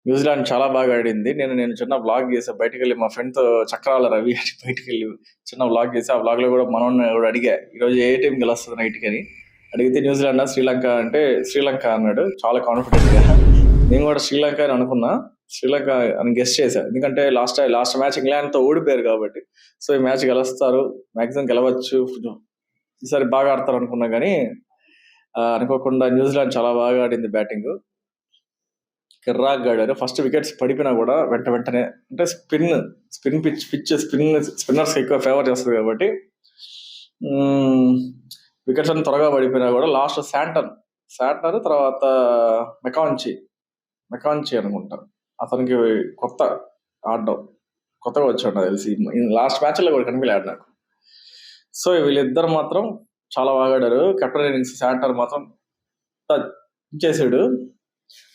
New Zealand చాలా బాగా ఆడింది. నేను చిన్న వ్లాగ్ చేశా. బయటికెళ్ళి మా ఫ్రెండ్‌తో చక్రాల రవి అని బయటికెళ్ళి చిన్న వ్లాగ్ చేశా. ఆ వ్లాగ్‌లో కూడా మనోడిని కూడా అడిగా. ఈరోజు ఏ టీం గెలుస్తది నైట్‌కని. అడిగితే న్యూజిలాండా, శ్రీలంక అంటే శ్రీలంక అన్నాడు చాలా కాన్ఫిడెంట్‌గా. నేను కూడా శ్రీలంక అని అనుకున్నా. శ్రీలంక అని గెస్ చేశా. ఎందుకంటే లాస్ట్ మ్యాచ్ ఇంగ్లాండ్‌తో ఓడిపోయారు కాబట్టి. సో, ఈ మ్యాచ్ గెలుస్తారు. మాక్సిమం గెలవచ్చు. ఈసారి బాగా ఆడతారు అనుకున్నా గానీ అనుకోకుండా న్యూజిలాండ్ చాలా బాగా ఆడింది బ్యాటింగ్. కిర్రాక్గా ఆడారు. ఫస్ట్ వికెట్స్ పడిపోయినా కూడా వెంటనే అంటే స్పిన్ స్పిన్నర్స్ ఎక్కువ ఫేవర్ చేస్తుంది కాబట్టి వికెట్స్ అన్ని త్వరగా పడిపోయినా కూడా లాస్ట్ శాంటనర్ తర్వాత మెకాంచి అనుకుంటా. అతనికి కొత్తగా వచ్చాడు నాకు తెలిసి. లాస్ట్ మ్యాచ్ లో కూడా కనిపించలేడు నాకు. సో వీళ్ళిద్దరు మాత్రం చాలా బాగా ఆడారు. కెప్టెన్ ఇన్నింగ్స్ శాంటనర్ మాత్రం ఇచ్చేసాడు.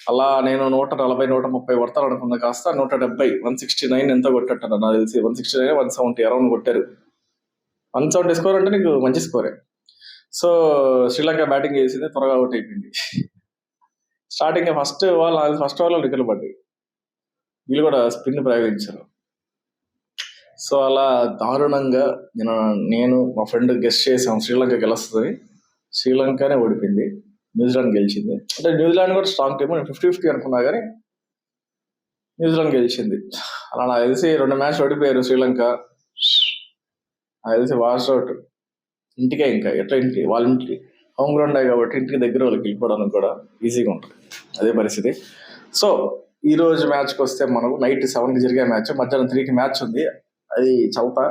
అలా నేను 140-130 కొడతారు అనుకున్నా, కాస్త 170 169 ఎంతో కొట్టట్టారు నాకు తెలిసి. 169 170 అరౌండ్ కొట్టారు. 170 స్కోర్ అంటే నీకు మంచి స్కోరే. సో శ్రీలంక బ్యాటింగ్ చేసింది, త్వరగా అవుట్ అయిపోయింది. స్టార్టింగ్ ఫస్ట్ ఓవర్లో వికెట్లు పడ్డాయి. వీళ్ళు కూడా స్పిన్ ప్రయోగించారు. సో అలా దారుణంగా నేను మా ఫ్రెండ్ గెస్ట్ చేసాం శ్రీలంక గెలుస్తుంది. శ్రీలంకనే ఓడిపోయింది, న్యూజిలాండ్ గెలిచింది. అంటే న్యూజిలాండ్ కూడా స్ట్రాంగ్ టీమ్. నేను 50-50 అనుకున్నా కానీ న్యూజిలాండ్ గెలిచింది. అలా నాకు తెలిసి 2 మ్యాచ్ ఓడిపోయారు శ్రీలంక. నాకు తెలిసి వాష్ అవుట్. ఇంటికే ఇంకా ఎట్లా వాళ్ళ ఇంటికి హోమ్ గ్రౌండ్ కాబట్టి ఇంటికి దగ్గర వాళ్ళకి వెళ్ళిపోవడానికి కూడా ఈజీగా ఉంటుంది. అదే పరిస్థితి. సో ఈ రోజు మ్యాచ్కి వస్తే మనకు నైట్ 7కి జరిగే మ్యాచ్, మధ్యాహ్నం 3కి మ్యాచ్ ఉంది. అది చల్తా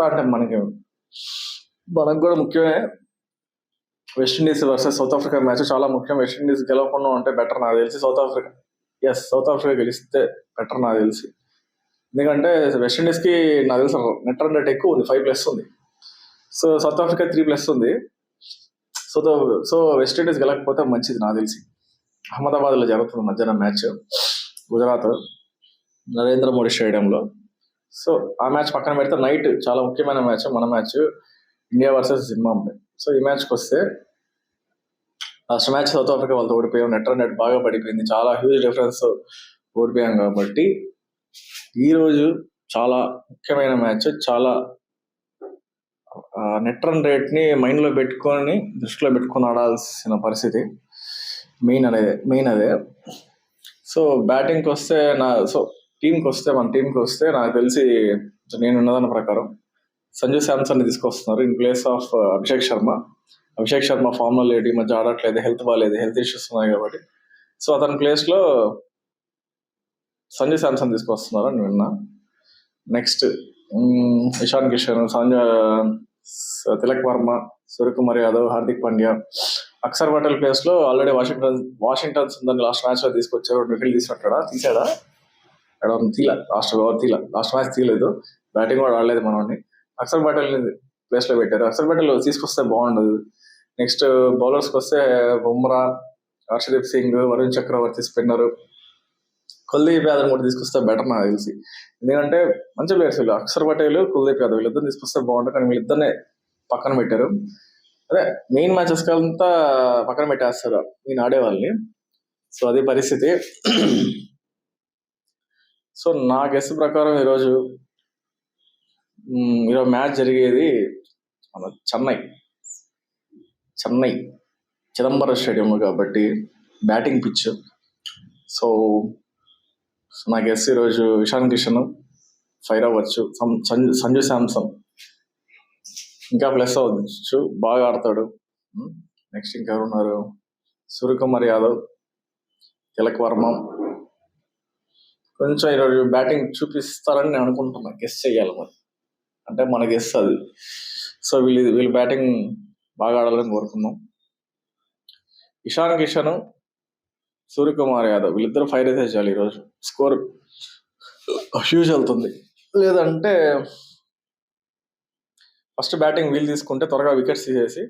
అంటే మనకు కూడా ముఖ్యమే. West Indies versus south Africa match చాలా ముఖ్యం. వెస్టిండీస్ గెలవకుండా ఉంటే బెటర్ నాకు తెలిసి. సౌత్ ఆఫ్రికా గెలిస్తే బెటర్ నాకు తెలిసి. ఎందుకంటే వెస్టిండీస్ కి నాకు తెలిసి నెట్ రన్ రేట్ ఎక్కువ ఉంది, 5+ ఉంది. సో సౌత్ ఆఫ్రికా 3+ ఉంది. సో వెస్టిండీస్ గెలకపోతే మంచిది నాకు తెలిసి. అహ్మదాబాద్ లో జరుగుతుంది మధ్యాహ్నం మ్యాచ్, గుజరాత్ నరేంద్ర మోడీ స్టేడియంలో. సో ఆ మ్యాచ్ పక్కన పెడితే నైట్ చాలా ముఖ్యమైన మ్యాచ్, మన match India versus Zimbabwe. So ఈ మ్యాచ్కి వస్తే లాస్ట్ మ్యాచ్ సౌత్ ఆఫ్రికా వాళ్ళతో ఓడిపోయాం. నెట్ రన్ రేట్ బాగా పడిపోయింది, చాలా హ్యూజ్ డిఫరెన్స్ ఓడిపోయాం కాబట్టి ఈ రోజు చాలా ముఖ్యమైన మ్యాచ్. చాలా నెట్ రన్ రేట్ ని దృష్టిలో పెట్టుకొని ఆడాల్సిన పరిస్థితి. మెయిన్ అదే. సో బ్యాటింగ్కి వస్తే మన టీంకి వస్తే నాకు తెలిసి నేను ఉన్నదాని ప్రకారం సంజు శాంసన్ తీసుకొస్తున్నారు in place of Abhishek Sharma form లో లేడు, ఈ మధ్య ఆడట్లేదు, హెల్త్ బాగాలేదు, హెల్త్ ఇష్యూస్ ఉన్నాయి కాబట్టి. సో అతని ప్లేస్ లో సంజు శాంసన్ తీసుకొస్తున్నారు అని విన్నా. నెక్స్ట్ ఇషాన్ కిషన్, తిలక్ వర్మ, సూర్యకుమార్ యాదవ్, హార్దిక్ పాండ్యా, అక్షర్ పటేల్ ప్లేస్ లో already Washington Sundar last match లో తీసుకొచ్చారు. 2 వికెట్లు తీసాడా లాస్ట్ మ్యాచ్ తీయలేదు. బ్యాటింగ్ కూడా ఆడలేదు మనోడిని. అక్షర్ పటేల్ ప్లేస్ లో పెట్టారు. అక్షర్ పటేల్ తీసుకొస్తే బాగుండదు. నెక్స్ట్ బౌలర్స్కి వస్తే బుమ్రా, హర్షదీప్ సింగ్, వరుణ్ చక్రవర్తి స్పిన్నర్, కుల్దీప్ యాదవ్ కూడా తీసుకొస్తే బెటర్ నాకు తెలిసి. ఎందుకంటే మంచి ప్లేయర్స్ వీళ్ళు, అక్షర్ పటేల్, కుల్దీప్ యాదవ్ వీళ్ళిద్దరు తీసుకొస్తే బాగుంటుంది. కానీ వీళ్ళిద్దరినే పక్కన పెట్టారు. అదే మెయిన్ మ్యాచెస్ అంతా పక్కన పెట్టేస్తారు నేను ఆడేవాళ్ళని. సో అదే పరిస్థితి. సో నా గెస్ ప్రకారం ఈరోజు మ్యాచ్ జరిగేది మన చెన్నై చిదంబరం స్టేడియం కాబట్టి బ్యాటింగ్ పిచ్. సో నా గెస్ ఈరోజు ఇషాన్ కిషన్ ఫైర్ అవ్వచ్చు, సంజు శాంసన్ ఇంకా ప్లస్ అవ్వచ్చు, బాగా ఆడతాడు. నెక్స్ట్ ఇంకెవరున్నారు, సూర్యకుమార్ యాదవ్, తిలక్ వర్మ కొంచెం ఈరోజు బ్యాటింగ్ చూపిస్తారని నేను అనుకుంటున్నా. గెస్ చెయ్యాలి మరి, అంటే మన గెస్ అది. సో వీళ్ళు బ్యాటింగ్ బాగా ఆడాలని కోరుకుందాం. ఇషాన్ కిషన్, సూర్యకుమార్ యాదవ్ వీళ్ళిద్దరూ ఫైర్ అయితే చేయాలి ఈరోజు. స్కోర్ హ్యూజ్ వెళ్తుంది. లేదంటే ఫస్ట్ బ్యాటింగ్ వీళ్ళు తీసుకుంటే త్వరగా వికెట్స్ తీసేసి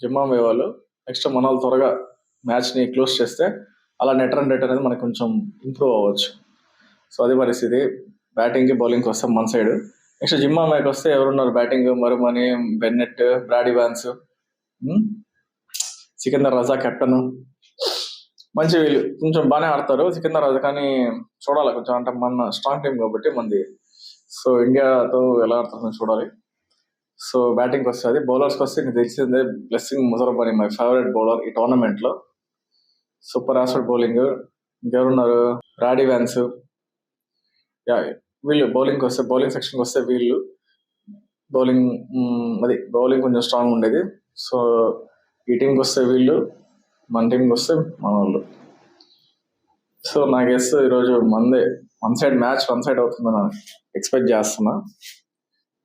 జింబాబ్వే వాళ్ళు, నెక్స్ట్ మన వాళ్ళు త్వరగా మ్యాచ్ని క్లోజ్ చేస్తే అలా నెట్ రన్ రేట్ అనేది మనకు కొంచెం ఇంప్రూవ్ అవ్వచ్చు. సో అదే పరిస్థితి. బ్యాటింగ్కి బౌలింగ్కి వస్తాం మన సైడ్. నెక్స్ట్ జింబాబ్వేకి వస్తే ఎవరున్నారు batting, Marumani, Bennett, Brad Evans, Sikandar Raza captain, మంచి వీళ్ళు కొంచెం బాగానే ఆడతారు సికింద్రాబాద్, కానీ చూడాలి కొంచెం, అంటే మన స్ట్రాంగ్ టీం కాబట్టి మంది. సో ఇండియాతో ఎలా ఆడుతుందో చూడాలి. సో బ్యాటింగ్కి వస్తుంది. బౌలర్స్కి వస్తే నీకు తెలిసిందే, బ్లెస్సింగ్ ముజరబ్ అని మై ఫేవరెట్ బౌలర్ ఈ టోర్నమెంట్లో. సూపర్ యాసిడ్ బౌలింగ్. ఇంకెవరున్నారు, రాడీ వ్యాన్స్. యా, వీళ్ళు బౌలింగ్కి వస్తే, బౌలింగ్ సెక్షన్కి వస్తే వీళ్ళు బౌలింగ్, అది బౌలింగ్ కొంచెం స్ట్రాంగ్ ఉండేది. సో ఈ టీంకి వస్తే వీళ్ళు, మన టీంకి వస్తే మన వాళ్ళు. సో నా గెస్ ఈరోజు మందే one side match, one side అవుతుందని ఎక్స్పెక్ట్ చేస్తున్నా,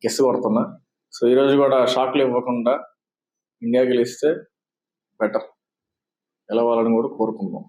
గెస్ కొడుతున్నా. సో ఈరోజు కూడా షాక్లు ఇవ్వకుండా ఇండియా గెలిస్తే బెటర్, గెలవాలని కూడా కోరుకుందాం.